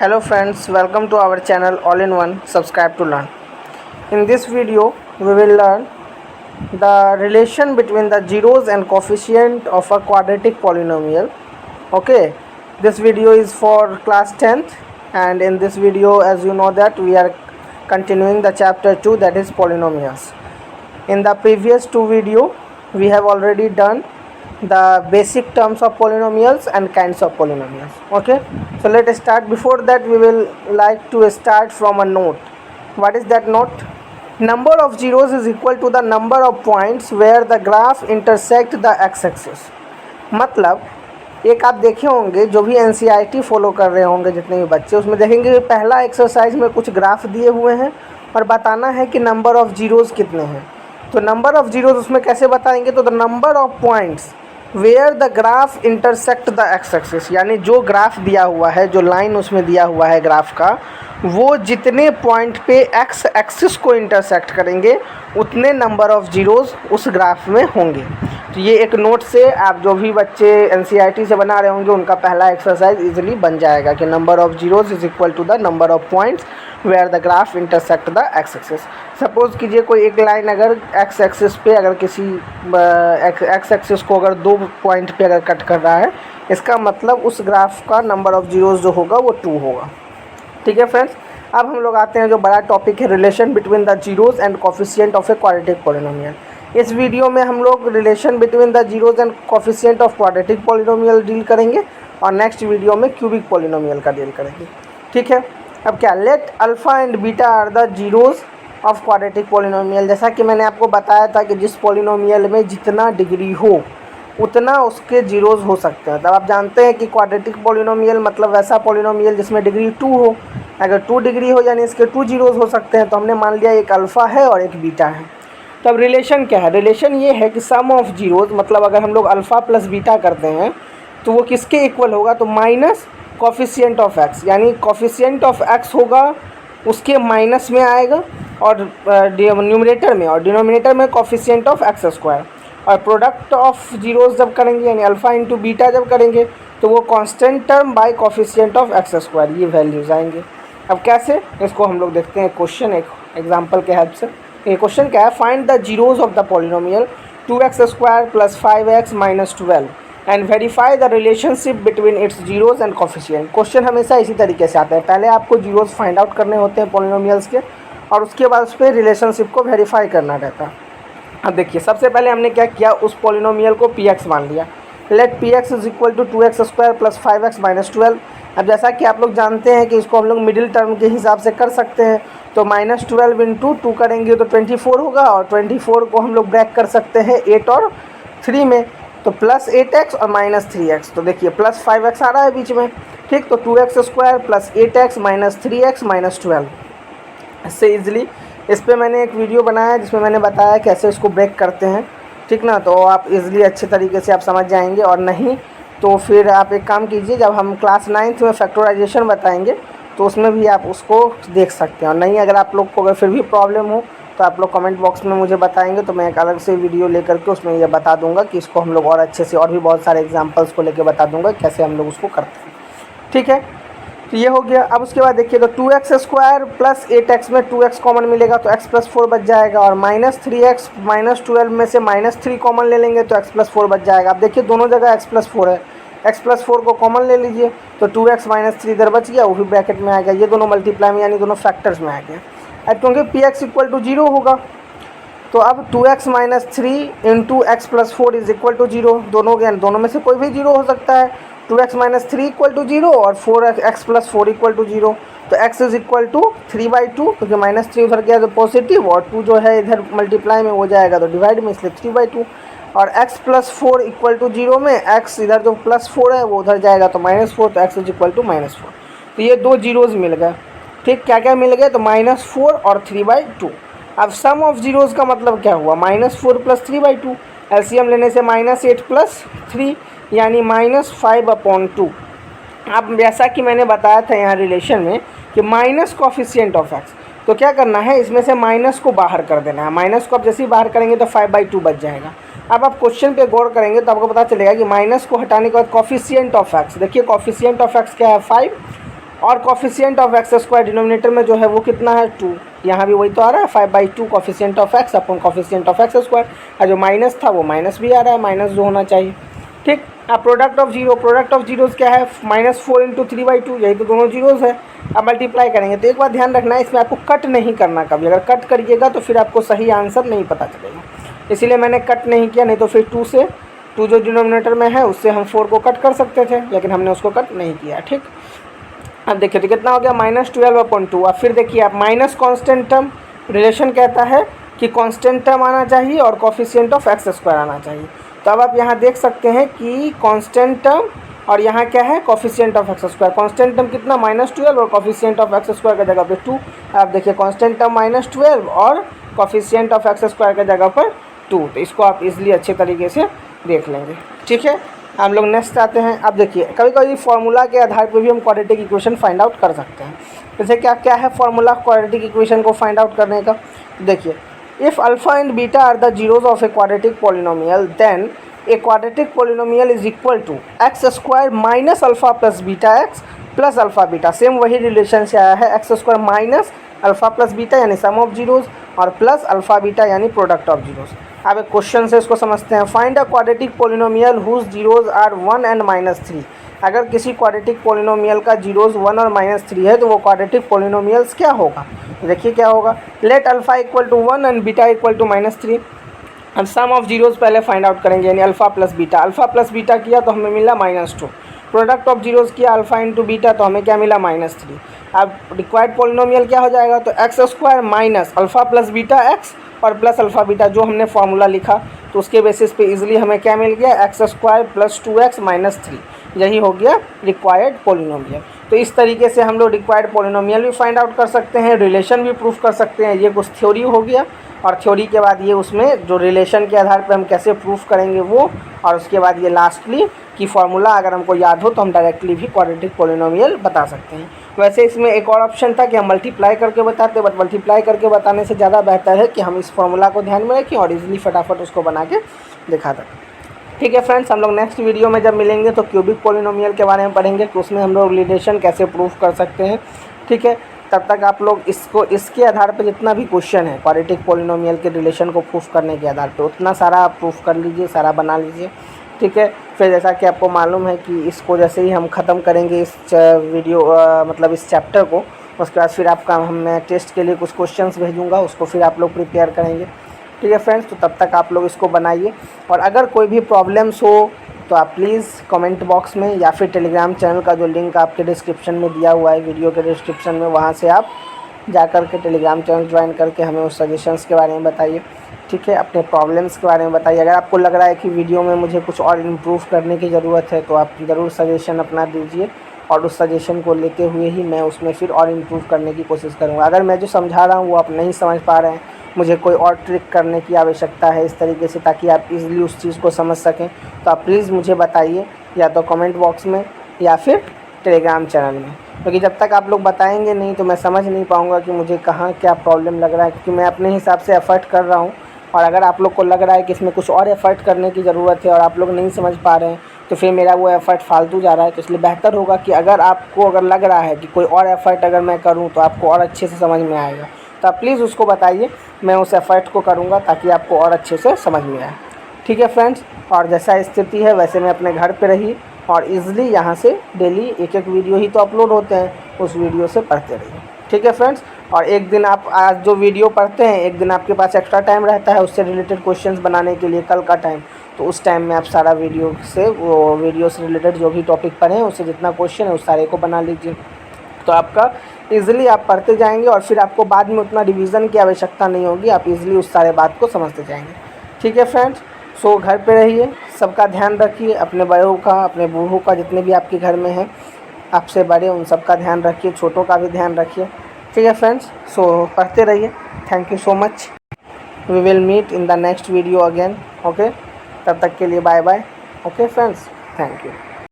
Hello friends, welcome to our channel All in One. Subscribe to learn. In this video, we will learn the relation between the zeros and coefficient of a quadratic polynomial. Okay, this video is for class 10th, and in this video, as you know that we are continuing the chapter 2, that is polynomials. In the previous two video, we have already done the basic terms of polynomials and kinds of polynomials. Okay, so let us start. Before that, we will like to start from a note. What is that note? Number of zeros is equal to the number of points where the graph intersect the x-axis. मतलब एक आप देखे होंगे, जो भी NCERT follow कर रहे होंगे जितने भी बच्चे, उसमें देखेंगे कि पहला एक्सरसाइज में कुछ ग्राफ दिए हुए हैं और बताना है कि नंबर ऑफ़ जीरोज़ कितने हैं. तो नंबर ऑफ़ जीरोज़ उसमें कैसे बताएंगे? तो the number of points where the graph intersect the x axis, यानी जो ग्राफ दिया हुआ है, जो लाइन उसमें दिया हुआ है ग्राफ का, वो जितने पॉइंट पे एक्स एक्सिस को इंटरसेक्ट करेंगे उतने नंबर ऑफ़ जीरोज़ उस ग्राफ में होंगे. तो ये एक नोट से आप जो भी बच्चे NCERT से बना रहे होंगे उनका पहला एक्सरसाइज इजीली बन जाएगा कि number of zeros is equal to the number of points where the graph intersect the x axis. Suppose कीजिए कोई एक लाइन अगर एक्स एक्सिस पे अगर किसी एक्स एक्सिस को अगर दो पॉइंट पे अगर कट कर रहा है, इसका मतलब उस ग्राफ का नंबर ऑफ़ जीरोज़ जो होगा वो 2 होगा. ठीक है फ्रेंड्स, अब हम लोग आते हैं जो बड़ा टॉपिक है, relation between the zeros and coefficient of a quadratic polynomial. इस वीडियो में हम लोग relation between the zeros and coefficient of quadratic polynomial deal करेंगे और नेक्स्ट वीडियो में क्यूबिक पॉलिनोमियल का डील करेंगे. ठीक है, अब क्या, let alpha and beta are the zeros of quadratic polynomial. जैसा कि मैंने आपको बताया था कि जिस पॉलिनोमियल में जितना डिग्री हो उतना उसके जीरोज़ हो सकते हैं. तब आप जानते हैं कि क्वाड्रेटिक पॉलिनोमियल मतलब वैसा पॉलिनोमियल जिसमें डिग्री 2 हो. अगर 2 डिग्री हो यानी इसके 2 जीरोज़ हो सकते हैं. तो हमने मान लिया एक अल्फ़ा है और एक बीटा है. तब रिलेशन क्या है? रिलेशन ये है कि सम ऑफ जीरोज़, मतलब अगर हम लोग अल्फ़ा प्लस बीटा करते हैं तो वो किसके इक्वल होगा? तो माइनस कोफिशिएंट ऑफ एक्स, यानी कोफिशिएंट ऑफ एक्स होगा उसके माइनस में आएगा और न्यूमरेटर में, और डिनोमिनेटर में कोफिशिएंट ऑफ एक्स स्क्वायर. और प्रोडक्ट ऑफ जीरोज़ जब करेंगे यानी अल्फ़ा इंटू बीटा जब करेंगे तो वो constant term by coefficient of x square, ये वैल्यूज़ आएंगे. अब कैसे, इसको हम लोग देखते हैं क्वेश्चन, एक एग्जांपल के हेल्प से. ये क्वेश्चन क्या है? Find the zeros of the polynomial 2x square plus 5x minus 12 and verify the relationship between its zeros and coefficient. Question हमेशा इसी तरीके से आते हैं. पहले आपको जीरोज़ फाइंड आउट करने होते हैं पॉलिनोमियल्स के और उसके बाद उस पर रिलेशनशिप को वेरीफाई करना रहता है. अब देखिए, सबसे पहले हमने क्या किया, उस पॉलिनोमियल को px मान लिया. Let px is equal to 2x square plus 5x minus 12. अब जैसा कि आप लोग जानते हैं कि इसको हम लोग मिडिल टर्म के हिसाब से कर सकते हैं. तो माइनस 12 इंटू 2 करेंगे तो 24 होगा और 24 को हम लोग ब्रेक कर सकते हैं 8 और 3 में. तो प्लस 8x और माइनस 3x. तो देखिए प्लस 5x आ रहा है बीच में. ठीक, तो 2x square plus 8x minus 3x minus 12. इससे ईजिली इस पर मैंने एक वीडियो बनाया जिसमें मैंने बताया कैसे इसको ब्रेक करते हैं. ठीक ना, तो आप इजीली अच्छे तरीके से आप समझ जाएंगे. और नहीं तो फिर आप एक काम कीजिए, जब हम क्लास 9th में फैक्टराइजेशन बताएंगे तो उसमें भी आप उसको देख सकते हैं. और नहीं, अगर आप लोग को अगर फिर भी प्रॉब्लम हो तो आप लोग कमेंट बॉक्स में मुझे बताएंगे तो मैं एक अलग से वीडियो लेकर के उसमें ये बता दूंगा कि इसको हम लोग और अच्छे से, और भी बहुत सारे एग्जांपल्स को लेकर बता दूंगा कैसे हम लोग उसको करते हैं. ठीक है, तो ये हो गया. अब उसके बाद देखिए, तो 2x स्क्वायर प्लस 8x में 2x कॉमन मिलेगा तो x प्लस 4 बच जाएगा. और माइनस 3x माइनस 12 में से माइनस 3 कॉमन ले लेंगे तो x प्लस 4 बच जाएगा. अब देखिए दोनों जगह x प्लस 4 है, x प्लस 4 को कॉमन ले लीजिए तो 2x माइनस 3 इधर बच गया, वो भी ब्रैकेट में आ गया. ये दोनों मल्टीप्लाई में यानी दोनों फैक्टर्स में आ गया. अब क्योंकि px इक्वल टू 0 होगा तो अब 2x minus 3 into x plus 4 is equal to 0. दोनों में से कोई भी 0 हो सकता है. 2x माइनस 3 इक्वल टू 0 और 4x प्लस 4 इक्वल टू 0. तो x इज इक्वल टू 3/2, क्योंकि माइनस 3 उधर गया तो पॉजिटिव और 2 जो है इधर मल्टीप्लाई में हो जाएगा तो डिवाइड में, इसलिए 3/2. और x प्लस 4 इक्वल टू 0 में x इधर जो प्लस 4 है वो उधर जाएगा तो माइनस 4, तो x is equal to minus 4. तो ये दो जीरोज़ मिल गए. ठीक, क्या क्या मिल गए? तो माइनस 4 और 3/2. अब सम ऑफ जीरोज़ का मतलब क्या हुआ? Minus 4 plus 3/2. एलसीएम लेने से माइनस 8 प्लस 3 यानी माइनस 5/2. अब जैसा कि मैंने बताया था यहाँ रिलेशन में कि माइनस कोफिशिएंट ऑफ एक्स, तो क्या करना है, इसमें से माइनस को बाहर कर देना है. माइनस को आप जैसे ही बाहर करेंगे तो 5/2 बच जाएगा. अब आप क्वेश्चन पे गौर करेंगे तो आपको पता चलेगा कि माइनस को हटाने के बाद कोफिशिएंट ऑफ एक्स, देखिए कोफिशिएंट ऑफ एक्स क्या है 5 और coefficient of x square denominator में जो है वो कितना है 2, यहाँ भी वही तो आ रहा है 5/2 coefficient of x upon coefficient of x square, और जो माइनस था वो माइनस भी आ रहा है, माइनस जो होना चाहिए। ठीक। अब प्रोडक्ट ऑफ जीरोज़ क्या है, -4 × 3/2, यही तो दोनों जीरोज़ है। अब मल्टीप्लाई करेंगे तो एक बात ध्यान रखना है, इसमें आपको कट नहीं करना कभी, अगर कट करिएगा तो फिर आपको सही आंसर नहीं पता चलेगा, इसीलिए मैंने कट नहीं किया, नहीं तो फिर 2 से 2 जो डिनोमिनेटर में है उससे हम 4 को कट कर सकते थे, लेकिन हमने उसको कट नहीं किया। ठीक। अब देखिए तो कितना हो गया -12/2। अब फिर देखिए आप माइनस कांस्टेंट टर्म, रिलेशन कहता है कि कांस्टेंट टर्म आना चाहिए और कॉफिशिएंट ऑफ एक्स स्क्वायर आना चाहिए। तो अब आप यहाँ देख सकते हैं कि कांस्टेंट टर्म और यहाँ क्या है coefficient of x square. Constant term कितना -12 और कॉफिशिएंट ऑफ एक्स स्क्वायर की जगह पे 2। आप देखिए कांस्टेंट टर्म -12 और कॉफिशिएंट ऑफ एक्स स्क्वायर की जगह पर 2, तो इसको आप इजीली अच्छे तरीके से देख लेंगे। ठीक है, हम लोग नेक्स्ट आते हैं। अब देखिए कभी कभी फार्मूला के आधार पर भी हम क्वाड्रेटिक इक्वेशन फाइंड आउट कर सकते हैं। जैसे क्या क्या है फार्मूला क्वाड्रेटिक इक्वेशन को फाइंड आउट करने का, देखिए if alpha and beta are the zeros of a quadratic polynomial then a quadratic polynomial is equal to x square minus alpha plus beta x plus alpha beta. Same वही relation से आया है, x square minus alpha plus beta यानी sum of zeros और plus alpha beta यानी product of zeros. अब एक question से इसको समझते हैं। Find a quadratic polynomial whose zeros are 1 and -3। अगर किसी क्वाड्रेटिक पॉलिनोमियल का जीरोज 1 और -3 है तो वो क्वाड्रेटिक पॉलिनोमियल्स क्या होगा, देखिए क्या होगा। Let alpha equal to 1 and beta equal to -3। अब सम ऑफ जीरोज पहले फाइंड आउट करेंगे, यानी अल्फा प्लस बीटा किया तो हमें मिला -2। प्रोडक्ट ऑफ जीरोज किया अल्फा इंटू बीटा तो हमें क्या मिला -3। अब रिक्वायर्ड पॉलिनोमियल क्या हो जाएगा, तो x square minus alpha plus beta x और प्लस अल्फा बीटा जो हमने फार्मूला लिखा तो उसके बेसिस पे इजीली हमें क्या मिल गया, x square plus 2x minus 3, यही हो गया रिक्वायर्ड पॉलिनोमियल। तो इस तरीके से हम लोग रिक्वायर्ड पॉलिनोमियल भी फाइंड आउट कर सकते हैं, रिलेशन भी प्रूफ कर सकते हैं। ये कुछ थ्योरी हो गया, और थ्योरी के बाद ये उसमें जो रिलेशन के आधार पर हम कैसे प्रूफ करेंगे वो, और उसके बाद ये लास्टली कि फार्मूला अगर हमको याद हो तो हम डायरेक्टली भी क्वाड्रेटिक पॉलिनोमियल बता सकते हैं। वैसे इसमें एक और ऑप्शन था कि हम मल्टीप्लाई करके बताते, बट मल्टीप्लाई करके बताने से ज़्यादा बेहतर है कि हम इस फार्मूला को ध्यान में रखें और इजीली फटाफट उसको बना के दिखा दें। ठीक है फ्रेंड्स, हम लोग नेक्स्ट वीडियो में जब मिलेंगे तो क्यूबिक पॉलिनोमियल के बारे में पढ़ेंगे कि उसमें हम लोग रिलेशन कैसे प्रूफ कर सकते हैं। ठीक है, तब तक आप लोग इसको इसके आधार पर जितना भी क्वेश्चन है क्वाड्रेटिक पॉलिनोमियल के रिलेशन को प्रूफ करने के आधार पर उतना सारा आप प्रूफ कर लीजिए, सारा बना लीजिए। ठीक है, फिर जैसा कि आपको मालूम है कि इसको जैसे ही हम ख़त्म करेंगे इस वीडियो मतलब इस चैप्टर को, उसके बाद फिर आपका मैं टेस्ट के लिए कुछ क्वेश्चंस भेजूँगा, उसको फिर आप लोग प्रिपेयर करेंगे। ठीक है फ्रेंड्स, तो तब तक आप लोग इसको बनाइए, और अगर कोई भी प्रॉब्लम्स हो तो आप प्लीज़ कमेंट बॉक्स में या फिर टेलीग्राम चैनल का जो लिंक आपके डिस्क्रिप्शन में दिया हुआ है, वीडियो के डिस्क्रिप्शन में, वहाँ से आप जा कर के टेलीग्राम चैनल ज्वाइन करके हमें उस सजेशंस के बारे में बताइए। ठीक है, अपने प्रॉब्लम्स के बारे में बताइए। अगर आपको लग रहा है कि वीडियो में मुझे कुछ और इम्प्रूव करने की ज़रूरत है तो आप ज़रूर सजेशन अपना दीजिए, और उस सजेशन को लेते हुए ही मैं उसमें फिर और इम्प्रूव करने की कोशिश करूँगा। अगर मैं जो समझा रहा हूँ वो आप नहीं समझ पा रहे हैं, मुझे कोई और ट्रिक करने की आवश्यकता है इस तरीके से ताकि आप इजीली उस चीज़ को समझ सकें, तो आप प्लीज़ मुझे बताइए, या तो कमेंट बॉक्स में या फिर टेलीग्राम चैनल में, क्योंकि जब तक आप लोग बताएंगे नहीं तो मैं समझ नहीं पाऊँगा कि मुझे कहाँ क्या प्रॉब्लम लग रहा है, क्योंकि मैं अपने हिसाब से एफ़र्ट कर रहा हूँ। और अगर आप लोग को लग रहा है कि इसमें कुछ और एफ़र्ट करने की ज़रूरत है और आप लोग नहीं समझ पा रहे हैं तो फिर मेरा वो एफ़र्ट फालतू जा रहा है। तो इसलिए बेहतर होगा कि अगर आपको अगर लग रहा है कि कोई और एफ़र्ट अगर मैं करूँ तो आपको और अच्छे से समझ में आएगा, तो आप प्लीज़ उसको बताइए, मैं उस एफ़र्ट को करूँगा ताकि आपको और अच्छे से समझ में आए। ठीक है फ्रेंड्स, और जैसा स्थिति है वैसे मैं अपने घर पे रहिए और ईज़िली यहाँ से डेली एक वीडियो ही तो अपलोड होते हैं, उस वीडियो से पढ़ते रहिए। ठीक है फ्रेंड्स, और एक दिन आप आज जो वीडियो पढ़ते हैं एक दिन आपके पास एक्स्ट्रा टाइम रहता है उससे रिलेटेड क्वेश्चंस बनाने के लिए कल का टाइम, तो उस टाइम में आप सारा वीडियो से रिलेटेड जो भी टॉपिक पढ़े हैं उससे जितना क्वेश्चन है उस सारे को बना लीजिए, तो आपका ईज़िली आप पढ़ते जाएंगे और फिर आपको बाद में उतना रिवीजन की आवश्यकता नहीं होगी, आप ईज़िली उस सारे बात को समझते जाएंगे। ठीक है फ्रेंड्स, सो घर पे रहिए, सबका ध्यान रखिए, अपने बड़ों का, अपने बूढ़ों का, जितने भी आपके घर में हैं आपसे बड़े उन सब का ध्यान रखिए, छोटों का भी ध्यान रखिए। ठीक है फ्रेंड्स, सो पढ़ते रहिए। Thank you so much, we will meet in the next video again. Okay, तब तक के लिए bye bye. Okay friends, thank you.